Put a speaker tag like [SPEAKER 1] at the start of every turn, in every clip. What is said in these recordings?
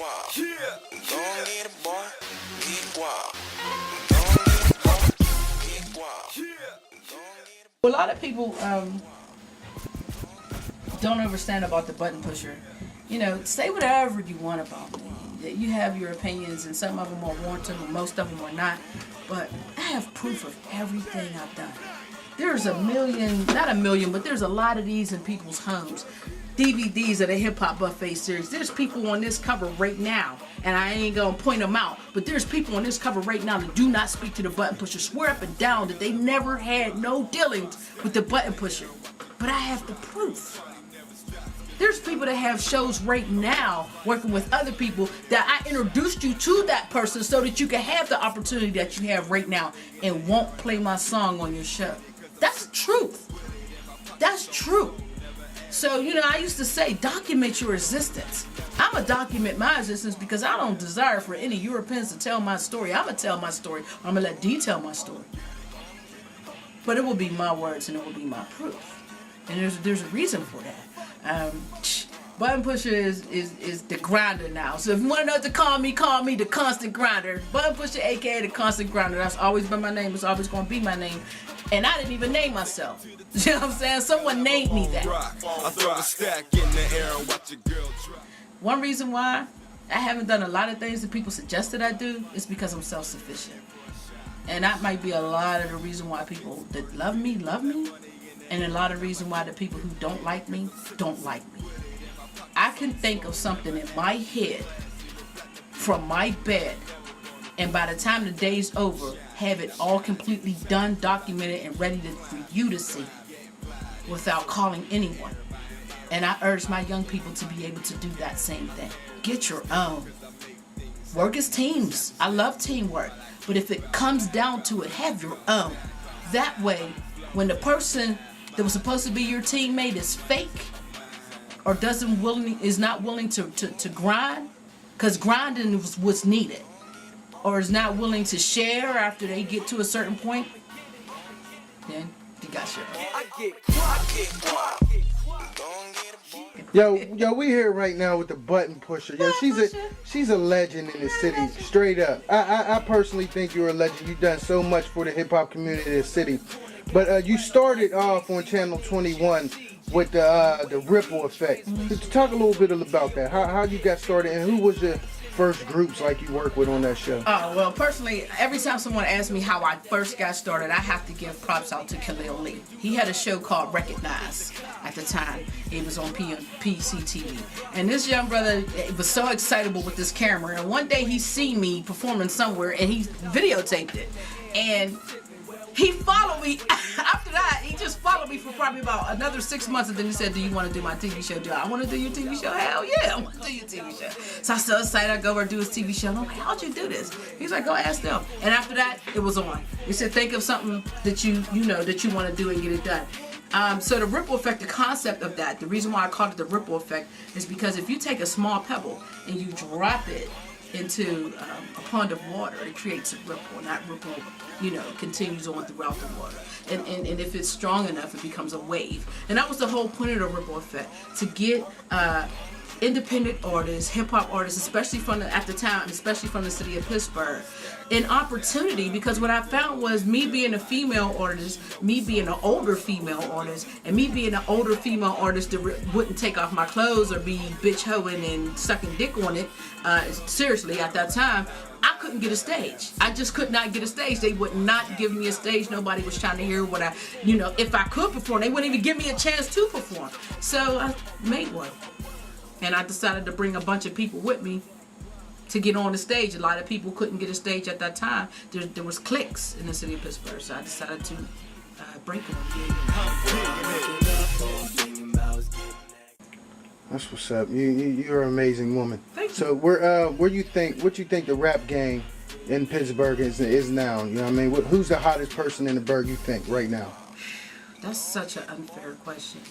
[SPEAKER 1] wild.
[SPEAKER 2] Yeah.
[SPEAKER 1] Gon' get it, boy. Get wild. Gon' get it, boy. Get wild.
[SPEAKER 2] Yeah.
[SPEAKER 3] A lot of people don't understand about the button pusher. You know, say whatever you want about me. That you have your opinions, and some of them are warranted, and most of them are not. But I have proof of everything I've done. There's a million, not a million, but there's a lot of these in people's homes. DVDs of the Hip Hop Buffet series. There's people on this cover right now, and I ain't gonna point them out, but there's people on this cover right now that do not speak to the button pusher, swear up and down that they never had no dealings with the button pusher. But I have the proof. There's people that have shows right now working with other people that I introduced you to that person so that you can have the opportunity that you have right now and won't play my song on your show. That's the truth. That's true. So, you know, I used to say, document your existence. I'm going to document my existence because I don't desire for any Europeans to tell my story. I'm going to tell my story. I'm going to let D tell my story. But it will be my words and it will be my proof. And there's a reason for that. Button pusher is the grinder now. So if you want to know what to call me the constant grinder. Button pusher, aka the constant grinder. That's always been my name. It's always going to be my name. And I didn't even name myself. You know what I'm saying? Someone named me that.
[SPEAKER 2] I throw a stack in the air and watch a girl drop.
[SPEAKER 3] One reason why I haven't done a lot of things that people suggested I do is because I'm self-sufficient. And that might be a lot of the reason why people that love me. And a lot of reason why the people who don't like me don't like me. I can think of something in my head from my bed, and by the time the day's over, have it all completely done, documented, and ready for you to see without calling anyone. And I urge my young people to be able to do that same thing. Get your own. Work as teams. I love teamwork. But if it comes down to it, have your own. That way, when the person that was supposed to be your teammate is fake or is not willing to grind, because grinding is what's needed, or is not willing to share after they get to a certain point, then you got your own.
[SPEAKER 4] Yo, we here right now with the button pusher. Yo, she's a legend in the city, straight up. I personally think you're a legend. You've done so much for the hip hop community in the city. But you started off on Channel 21 with the ripple effect. Could you talk a little bit about that? How you got started, and who was your first groups like you worked with on that show?
[SPEAKER 3] Oh, well, personally, every time someone asks me how I first got started, I have to give props out to Khalil Lee. He had a show called Recognize at the time. He was on PCTV. And this young brother was so excitable with this camera. And one day he seen me performing somewhere and he videotaped it. And he followed me. After that, he just followed me for probably about another 6 months, and then he said, do you want to do my TV show? Do I want to do your TV show? Hell yeah, I want to do your TV show. So I was so excited. I go over and do his TV show, and I'm like, how'd you do this? He's like, go ask them. And after that, it was on. He said, think of something that you know that you want to do and get it done. So the ripple effect, the concept of that, the reason why I called it the ripple effect is because if you take a small pebble and you drop it into a pond of water, it creates a ripple, and that ripple, you know, continues on throughout the water. And if it's strong enough, it becomes a wave. And that was the whole point of the ripple effect, to get independent artists, hip-hop artists, especially at the time, especially from the city of Pittsburgh, an opportunity, because what I found was me being a female artist, me being an older female artist, and me being an older female artist that wouldn't take off my clothes or be bitch hoeing and sucking dick on it, seriously, at that time, I couldn't get a stage. I just could not get a stage. They would not give me a stage. Nobody was trying to hear what if I could perform, they wouldn't even give me a chance to perform. So I made one. And I decided to bring a bunch of people with me to get on the stage. A lot of people couldn't get a stage at that time. There was cliques in the city of Pittsburgh, so I decided to break one.
[SPEAKER 4] That's what's up. You're an amazing woman.
[SPEAKER 3] Thank you.
[SPEAKER 4] So what you think the rap game in Pittsburgh is now? You know what I mean? Who's the hottest person in the burg you think right now?
[SPEAKER 3] That's such an unfair question.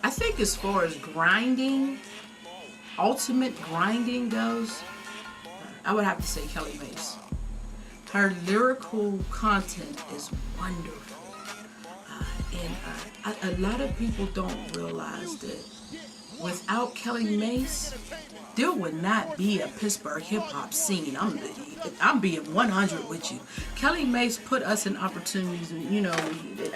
[SPEAKER 3] I think as far as grinding, ultimate grinding goes, I would have to say Kelly Mace. Her lyrical content is wonderful. And a lot of people don't realize that without Kelly Mace, there would not be a Pittsburgh hip hop scene. I'm being 100 with you. Kelly Mace put us in opportunities. You know,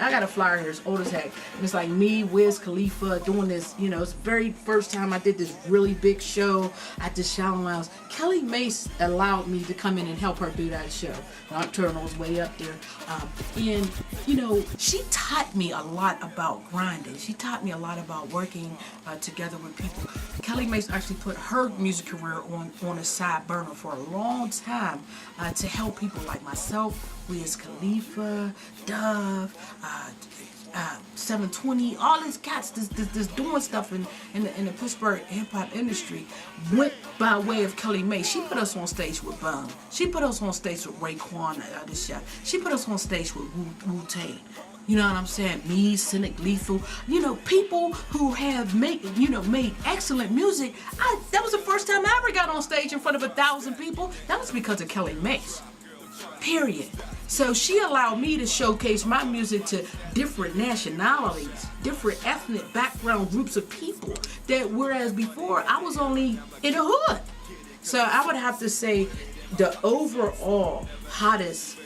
[SPEAKER 3] I got a flyer here, it's old as heck. And it's like me, Wiz Khalifa doing this. You know, it's the very first time I did this really big show at the Shalom Lounge. Kelly Mace allowed me to come in and help her do that show. Nocturnal's way up there. And, you know, she taught me a lot about grinding. She taught me a lot about working together with people. Kelly Mace actually put her music career on a side burner for a long time to help people like myself, Wiz Khalifa, Dove, 720, all these cats that's doing stuff in the Pittsburgh hip hop industry went by way of Kelly Mace. She put us on stage with Bum. She put us on stage with Raekwon, She put us on stage with Wu-Tang. You know what I'm saying? Me, Cynic, Lethal. You know, people who have made excellent music. That was the first time I ever got on stage in front of 1,000 people. That was because of Kelly Mace. Period. So she allowed me to showcase my music to different nationalities, different ethnic background groups of people. That whereas before I was only in the hood. So I would have to say the overall hottest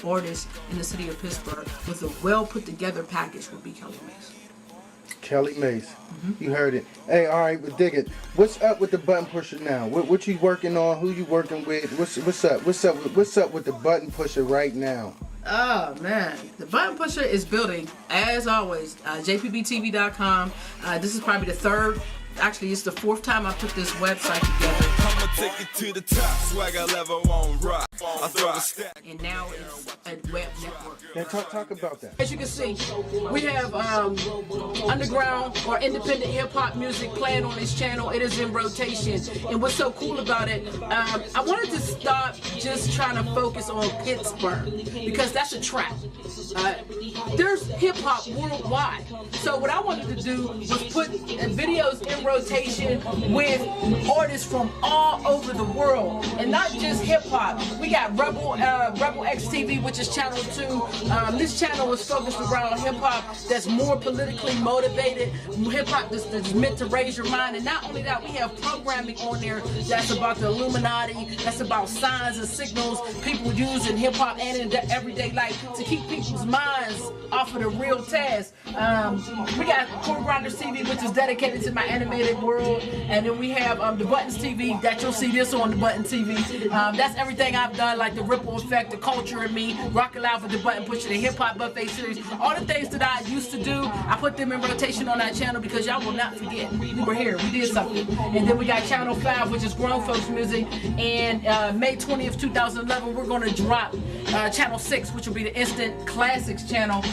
[SPEAKER 3] artist in the city of Pittsburgh with a well put together package would be Kelly Mace.
[SPEAKER 4] Kelly Mace. You heard it. Hey, all right, but dig it. What's up with the button pusher now? What you working on? Who you working with? What's up? What's up with the button pusher right now?
[SPEAKER 3] Oh man, the button pusher is building as always. JPBTV.com. This is probably the third. Actually, it's the fourth time I put this website together.
[SPEAKER 2] I'ma take it to the top, swagger level on rock. I throw a stack.
[SPEAKER 3] And now it's a web network.
[SPEAKER 4] Now talk about that.
[SPEAKER 3] As you can see, we have underground or independent hip hop music playing on this channel. It is in rotation. And what's so cool about it, I wanted to stop just trying to focus on Pittsburgh because that's a trap. There's hip hop worldwide. So what I wanted to do was put videos in rotation with artists from all over the world, and not just hip hop. We got Rebel X TV, which is channel 2. This channel is focused around hip hop that's more politically motivated, hip hop that's meant to raise your mind. And not only that, we have programming on there that's about the Illuminati, that's about signs and signals people use in hip hop and in their everyday life to keep people's minds off of the real task. We got Core Grinders TV, which is dedicated to my animated world, and then we have the Buttons TV that you'll see this on the Button TV. That's everything I've done, like the Ripple Effect, the Culture in Me, Rockin' Loud with the Button Pusher, the Hip Hop Buffet series, all the things that I used to do. I put them in rotation on that channel because y'all will not forget. We were here, we did something. And then we got Channel 5, which is grown folks music, and May 20th, 2011, we're gonna drop Channel 6, which will be the Instant Classics channel.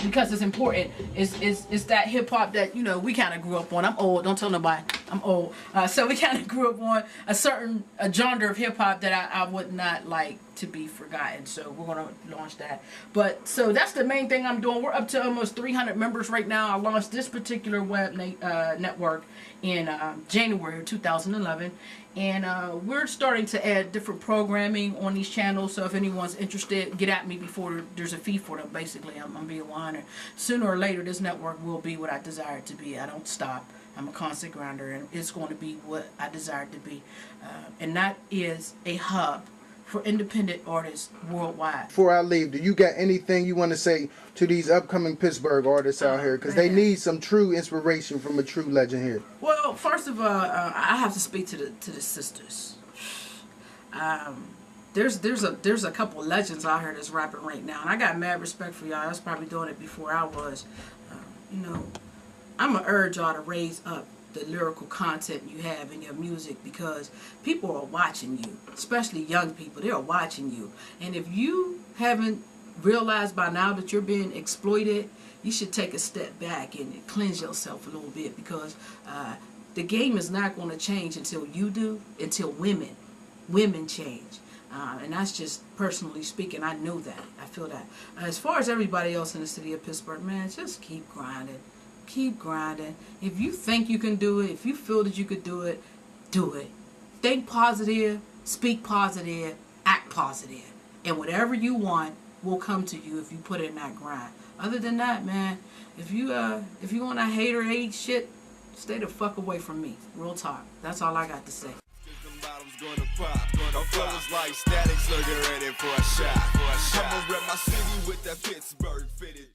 [SPEAKER 3] Because it's important. It's that hip hop that, you know, we kind of grew up on. I'm old, don't tell nobody I'm old. So we kind of grew up on a genre of hip hop that I would not like to be forgotten. So we're going to launch that. But so that's the main thing I'm doing. We're up to almost 300 members right now. I launched this particular web network in January of 2011. And we're starting to add different programming on these channels. So if anyone's interested, get at me before there's a fee for them. Basically, I'm being 100. Sooner or later, this network will be what I desire it to be. I don't stop. I'm a constant grinder, and it's going to be what I desire it to be. And that is a hub for independent artists worldwide.
[SPEAKER 4] Before I leave, do you got anything you want to say to these upcoming Pittsburgh artists out here? Because they need some true inspiration from a true legend here.
[SPEAKER 3] Well, first of all, I have to speak to the sisters. There's a couple legends out here that's rapping right now, and I got mad respect for y'all. I was probably doing it before I was. You know, I'm gonna urge y'all to raise up the lyrical content you have in your music, because people are watching you, especially young people. They are watching you, and if you haven't realized by now that you're being exploited, you should take a step back and cleanse yourself a little bit, because the game is not going to change until you do, until women change. And that's just personally speaking. I know that. I feel that. As far as everybody else in the city of Pittsburgh, man, just keep grinding. Keep grinding. If you think you can do it, if you feel that you could do it, do it. Think positive, speak positive, act positive. And whatever you want will come to you if you put in that grind. Other than that, man, if you want to hate or hate shit, stay the fuck away from me. Real talk. That's all I got to say.
[SPEAKER 2] Gonna pop, fellas like static, so get ready for a shot. I'ma rep my city with that Pittsburgh fitted.